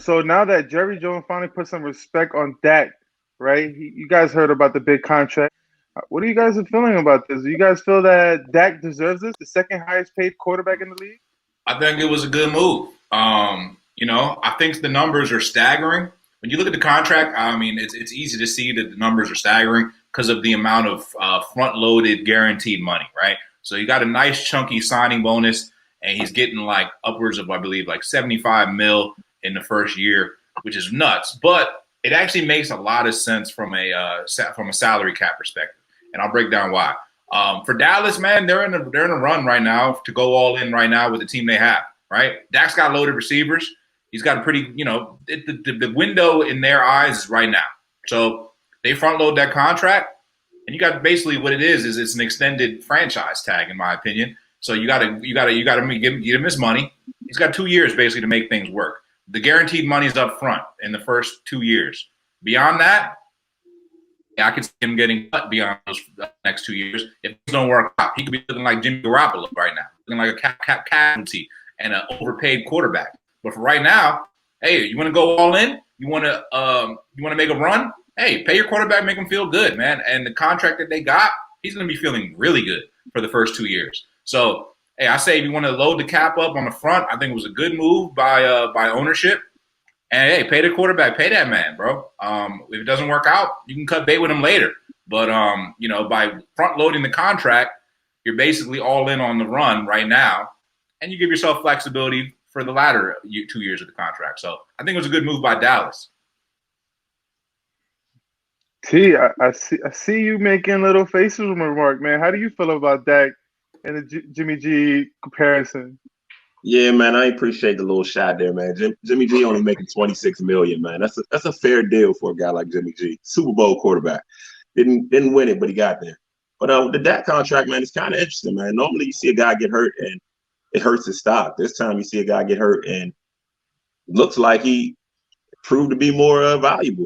So now that Jerry Jones finally put some respect on Dak, right? You guys heard about the big contract. What are you guys feeling about this? Do you guys feel that Dak deserves this, the second highest paid quarterback in the league? I think it was a good move. I think the numbers are staggering. When you look at the contract, I mean, it's easy to see that the numbers are staggering because of the amount of front-loaded guaranteed money, right? So you got a nice chunky signing bonus, and he's getting like upwards of, I believe, like 75 mil in the first year, which is nuts. But it actually makes a lot of sense from a salary cap perspective, and I'll break down why. For Dallas, man, they're in a run right now to go all in right now with the team they have. Right, Dak's got loaded receivers. He's got a pretty, the window in their eyes is right now. So they front load that contract, and you got basically what it is it's an extended franchise tag, in my opinion. So you got to give him his money. He's got 2 years basically to make things work. The guaranteed money is up front in the first 2 years. Beyond that, yeah, I could see him getting cut beyond those next 2 years. If things don't work out, he could be looking like Jimmy Garoppolo right now, looking like a cap casualty and an overpaid quarterback. But for right now, hey, you want to go all in? You want to make a run? Hey, pay your quarterback, make him feel good, man. And the contract that they got, he's going to be feeling really good for the first 2 years. So, hey, I say if you want to load the cap up on the front, I think it was a good move by ownership. And hey, pay the quarterback, pay that man, bro. If it doesn't work out, you can cut bait with him later. But by front loading the contract, you're basically all in on the run right now, and you give yourself flexibility for the latter 2 years of the contract. So I think it was a good move by Dallas. T, I see you making little faces with Mark, man. How do you feel about Dak and the Jimmy G comparison? Yeah, man, I appreciate the little shot there, man. Jimmy G only making $26 million, man. That's a fair deal for a guy like Jimmy G. Super Bowl quarterback. Didn't win it, but he got there. But the Dak contract, man, it's kind of interesting, man. Normally you see a guy get hurt and it hurts his stock. This time you see a guy get hurt and it looks like he proved to be more valuable.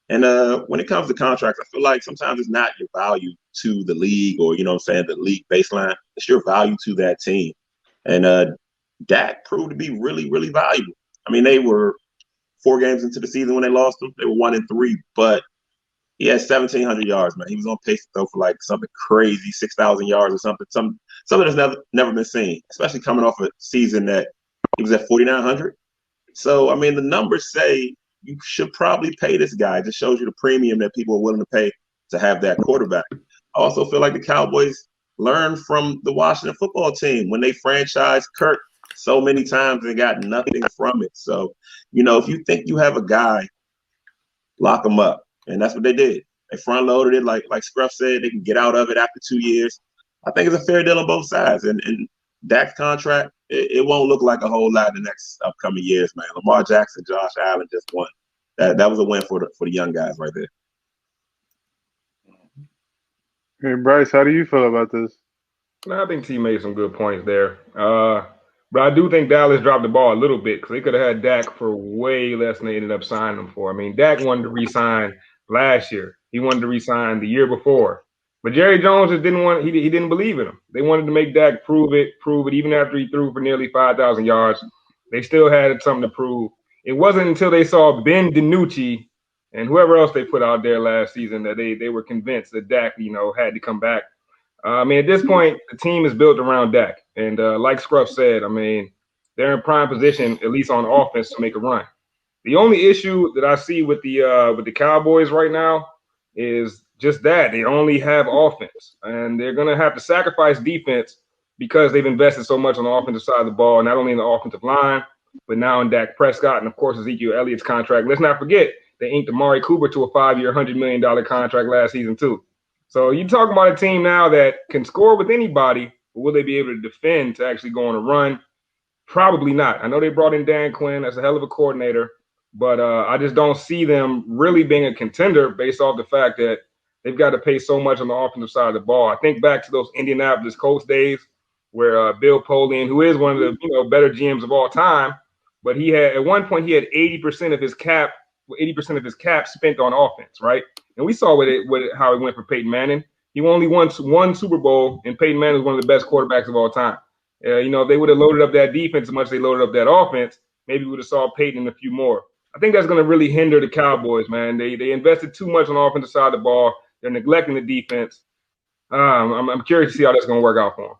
And when it comes to contracts, I feel like sometimes it's not your value to the league or, the league baseline. It's your value to that team. And Dak proved to be really, really valuable. I mean, they were 4 games into the season when they lost him. They were 1-3, but he had 1,700 yards, man. He was on pace to throw for like something crazy, 6,000 yards or something. Something that's never been seen, especially coming off a season that he was at 4,900. So, I mean, the numbers say you should probably pay this guy. It just shows you the premium that people are willing to pay to have that quarterback. I also feel like the Cowboys learned from the Washington football team when they franchised Kirk so many times and got nothing from it. So, if you think you have a guy, lock him up. And that's what they did. They front loaded it, like Scruff said, they can get out of it after 2 years. I think it's a fair deal on both sides. And Dak's contract, it won't look like a whole lot in the next upcoming years, man. Lamar Jackson, Josh Allen just won. That was a win for the young guys right there. Hey, Bryce, how do you feel about this? I think T made some good points there. But I do think Dallas dropped the ball a little bit because they could have had Dak for way less than they ended up signing him for. I mean, Dak wanted to re-sign last year. He wanted to re-sign the year before. But Jerry Jones just didn't want. He didn't believe in him. They wanted to make Dak prove it. Even after he threw for nearly 5,000 yards, they still had something to prove. It wasn't until they saw Ben DiNucci and whoever else they put out there last season that they were convinced that Dak, had to come back. I mean, at this point, the team is built around Dak. And like Scruff said, I mean, they're in prime position, at least on offense, to make a run. The only issue that I see with the Cowboys right now is just that they only have offense, and they're going to have to sacrifice defense because they've invested so much on the offensive side of the ball, not only in the offensive line, but now in Dak Prescott and, of course, Ezekiel Elliott's contract. Let's not forget they inked Amari Cooper to a 5-year, $100 million contract last season too. So you talk about a team now that can score with anybody, but will they be able to defend to actually go on a run? Probably not. I know they brought in Dan Quinn. That's a hell of a coordinator. But I just don't see them really being a contender based off the fact that they've got to pay so much on the offensive side of the ball. I think back to those Indianapolis Colts days where Bill Polian, who is one of the better GMs of all time, but he had at one point he had 80% of his cap spent on offense, right? And we saw how it went for Peyton Manning. He only won one Super Bowl, and Peyton Manning was one of the best quarterbacks of all time. If they would have loaded up that defense as much as they loaded up that offense, maybe we would have saw Peyton and a few more. I think that's going to really hinder the Cowboys, man. They invested too much on the offensive side of the ball. They're neglecting the defense. I'm curious to see how that's going to work out for them.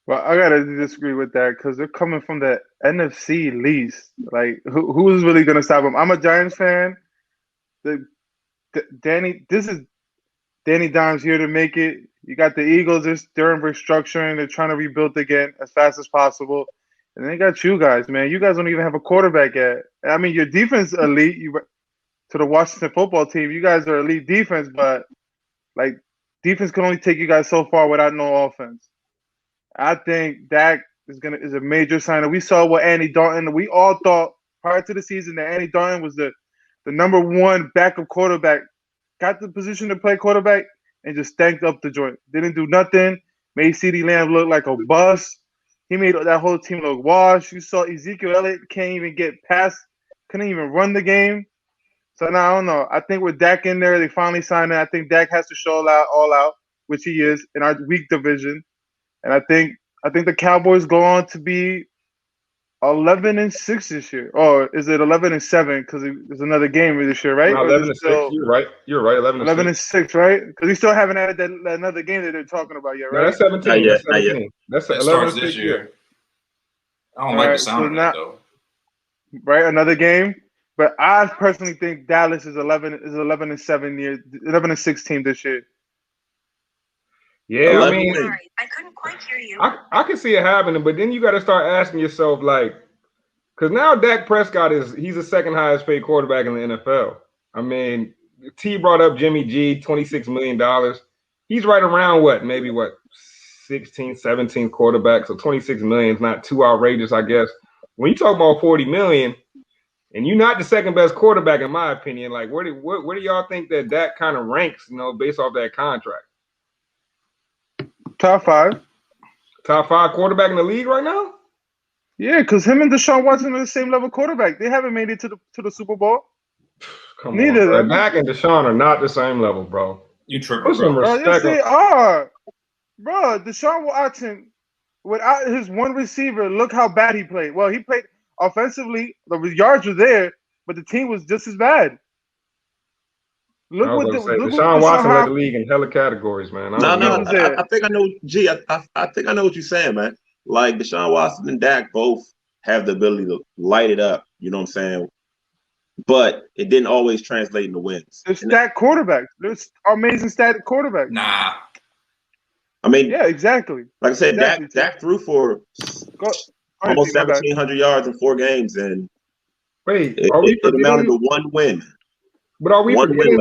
Well, I gotta disagree with that because they're coming from the NFC least. Like, who's really gonna stop them? I'm a Giants fan. This is Danny Dimes here to make it. You got the Eagles. They're in restructuring. They're trying to rebuild again as fast as possible. And then they got you guys, man. You guys don't even have a quarterback yet. I mean, your defense is elite. To the Washington football team, you guys are elite defense, but like defense can only take you guys so far without no offense. I think Dak is a major sign. We saw what Andy Dalton. We all thought prior to the season that Andy Dalton was the number one backup quarterback. Got the position to play quarterback and just stanked up the joint. Didn't do nothing. Made CeeDee Lamb look like a bust. He made that whole team look washed. You saw Ezekiel Elliott can't even get past, couldn't even run the game. So now I don't know. I think with Dak in there, they finally signed it. I think Dak has to show all out, which he is in our weak division. And I think the Cowboys go on to be 11-6 this year. Or is it 11-7? Because there's another game this year, right? No, 11-6. You're right. 11-6, right? Because we still haven't added another game that they're talking about yet, right? No, that's 17. Not yet. That's 17. That's That 11 starts this year. I don't All like right, the sound of that though. Right, another game. But I personally think Dallas is 11-7 year, 11-6 team this year. Yeah, I mean, sorry, I couldn't quite hear you. I can see it happening, but then you got to start asking yourself, like, because now Dak Prescott he's the second highest paid quarterback in the NFL. I mean, T brought up Jimmy G, $26 million. He's right around maybe 16, 17 quarterback. So $26 million is not too outrageous, I guess. When you talk about $40 million, and you're not the second best quarterback, in my opinion, like where do y'all think that kind of ranks, based off that contract? Top 5. Top 5 quarterback in the league right now? Yeah, because him and Deshaun Watson are the same level quarterback. They haven't made it to the Super Bowl. Come Neither on, of them. Dak and Deshaun are not the same level, bro. You tripping, Put some bro. Bro, respect. yes, they are. Bro, Deshaun Watson, without his one receiver, look how bad he played. Well, he played offensively. The yards were there, but the team was just as bad. Look what Deshaun Watson led the league in hella categories, man. I think I know. G, I think I know what you're saying, man. Like Deshaun Watson and Dak both have the ability to light it up. You know what I'm saying? But it didn't always translate into wins. They're stat quarterbacks. They're amazing stat quarterbacks. Nah. I mean, yeah, exactly. Like I said, exactly. Dak threw for almost 1,700 yards in 4 games, and it amounted to 1 win. But are we forgetting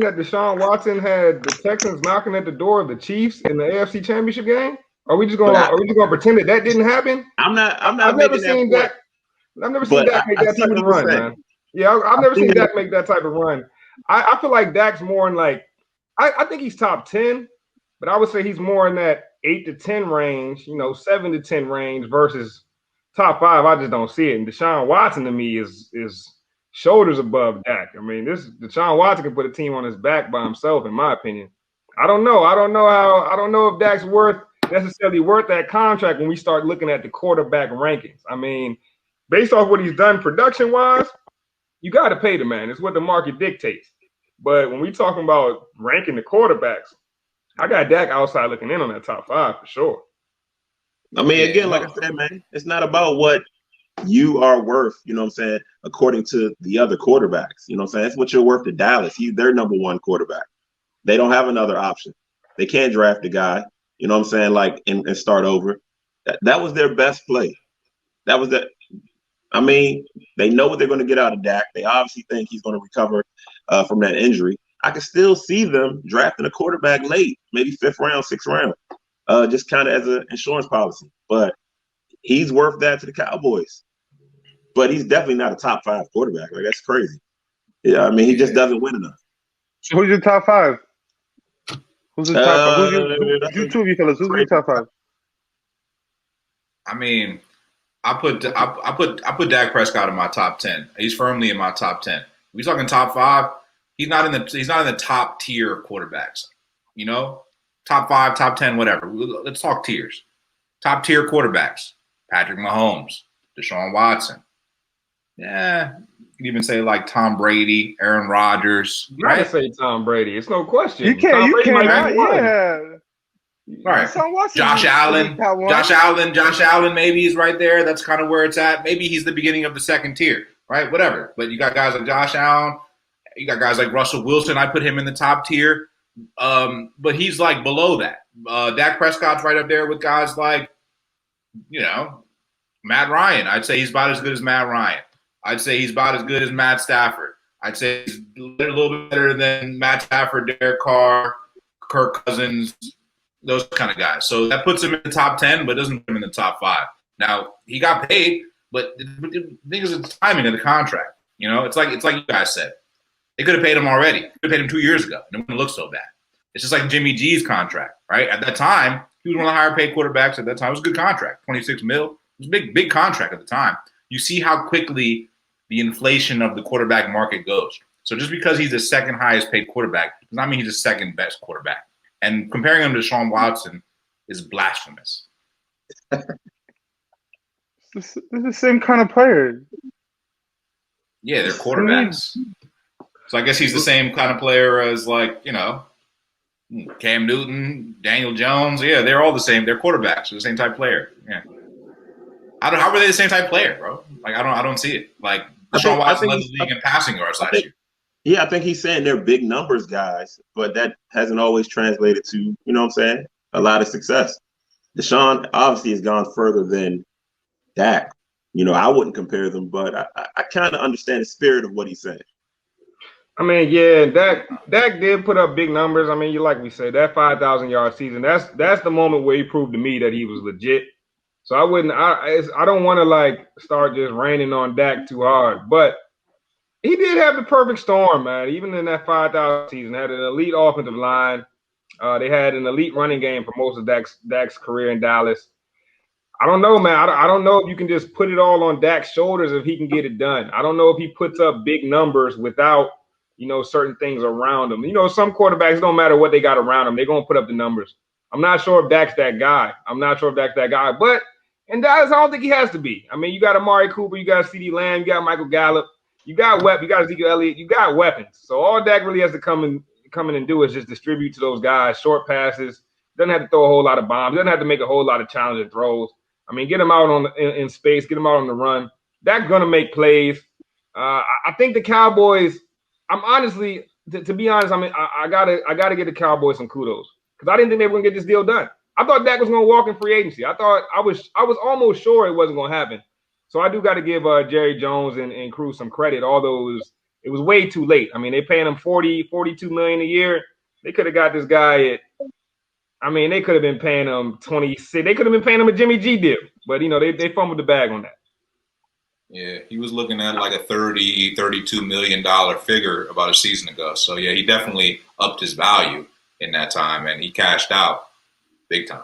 that Deshaun Watson had the Texans knocking at the door of the Chiefs in the AFC Championship game? Are we just gonna pretend that didn't happen? I've never seen Dak. I've never seen Dak make that type of run, man. Yeah, I've never seen Dak make that type of run. I feel like Dak's more in I think he's top 10, but I would say he's more in that 8 to 10 range, 7 to 10 range versus top 5. I just don't see it. And Deshaun Watson to me is shoulders above Dak. I mean, Deshaun Watson can put a team on his back by himself, in my opinion. I don't know if Dak's necessarily worth that contract when we start looking at the quarterback rankings. I mean, based off what he's done production-wise, you got to pay the man. It's what the market dictates. But when we talking about ranking the quarterbacks, I got Dak outside looking in on that top 5 for sure. I mean, again, like I said, man, it's not about what you are worth, you know what I'm saying, according to the other quarterbacks. You know what I'm saying? That's what you're worth to Dallas. He's their number 1 quarterback. They don't have another option. They can't draft a guy, you know what I'm saying, and start over. That was their best play. That was that. I mean, they know what they're going to get out of Dak. They obviously think he's going to recover from that injury. I can still see them drafting a quarterback late, maybe 5th round, 6th round, just kind of as an insurance policy. But he's worth that to the Cowboys. But he's definitely not a top 5 quarterback. Like, that's crazy. Yeah, I mean, he just doesn't win enough. So who's your top 5? Who's the top 5? Who's two of you fellas? Who's your top 5? I mean, I put Dak Prescott in my top 10. He's firmly in my top 10. We talking top 5. He's not in the top tier quarterbacks. Top 5, top 10, whatever. Let's talk tiers. Top tier quarterbacks: Patrick Mahomes, Deshaun Watson, Yeah, you can even say like Tom Brady, Aaron Rodgers, You gotta right? say Tom Brady. It's no question. You Tom Brady might cannot, be one. yeah. Right. Deshaun Watson Josh isn't Allen. that one. Josh Allen maybe is right there. That's kind of where it's at. Maybe he's the beginning of the second tier, right? Whatever. But you got guys like Josh Allen. You got guys like Russell Wilson. I put him in the top tier. But he's like below that. Dak Prescott's right up there with guys like, Matt Ryan. I'd say he's about as good as Matt Ryan. I'd say he's about as good as Matt Stafford. I'd say he's a little bit better than Matt Stafford, Derek Carr, Kirk Cousins, those kind of guys. So that puts him in the top 10, but doesn't put him in the top 5. Now, he got paid, but the thing is the timing of the contract. It's like you guys said. They could have paid him already. They could have paid him 2 years ago. And it wouldn't look so bad. It's just like Jimmy G's contract, right? At that time, he was one of the higher paid quarterbacks at that time. It was a good contract, $26 million. It was a big contract at the time. You see how quickly the inflation of the quarterback market goes. So just because he's the second highest paid quarterback does not mean he's the second best quarterback. And comparing him to Deshaun Watson is blasphemous. This is the same kind of player. Yeah, they're quarterbacks. So I guess he's the same kind of player as Cam Newton, Daniel Jones. Yeah, they're all the same. They're quarterbacks. They're the same type player. Yeah. How were they the same type player, bro? Like I don't see it. Like Deshaun Watson led the league in passing yards last year. Yeah, I think he's saying they're big numbers guys, but that hasn't always translated to, a lot of success. Deshaun obviously has gone further than Dak. I wouldn't compare them, but I kind of understand the spirit of what he's saying. I mean, yeah, Dak did put up big numbers. I mean, like we said, that 5,000-yard season, that's the moment where he proved to me that he was legit. So I don't want to start just raining on Dak too hard, but he did have the perfect storm, man. Even in that 5,000 season, had an elite offensive line. They had an elite running game for most of Dak's career in Dallas. I don't know, man. I don't know if you can just put it all on Dak's shoulders if he can get it done. I don't know if he puts up big numbers without certain things around him. Some quarterbacks, don't matter what they got around them, they're going to put up the numbers. I'm not sure if Dak's that guy. But in Dallas, I don't think he has to be. I mean, you got Amari Cooper, you got CeeDee Lamb, you got Michael Gallup, you got Ezekiel Elliott, you got weapons. So all Dak really has to come in and do is just distribute to those guys, short passes. Doesn't have to throw a whole lot of bombs. Doesn't have to make a whole lot of challenging throws. I mean, get him out in space, get him out on the run. Dak's going to make plays. I think the Cowboys – I'm honestly, to be honest, I mean, I gotta give the Cowboys some kudos because I didn't think they were gonna get this deal done. I thought Dak was gonna walk in free agency. I was almost sure it wasn't gonna happen. So I do got to give Jerry Jones and crew some credit, although it was way too late. I mean, they paying him $42 million a year. They could have got this guy they could have been paying him 26. They could have been paying him a Jimmy G deal, but they fumbled the bag on that. Yeah, he was looking at like a $32 million figure about a season ago. So, yeah, he definitely upped his value in that time, and he cashed out big time.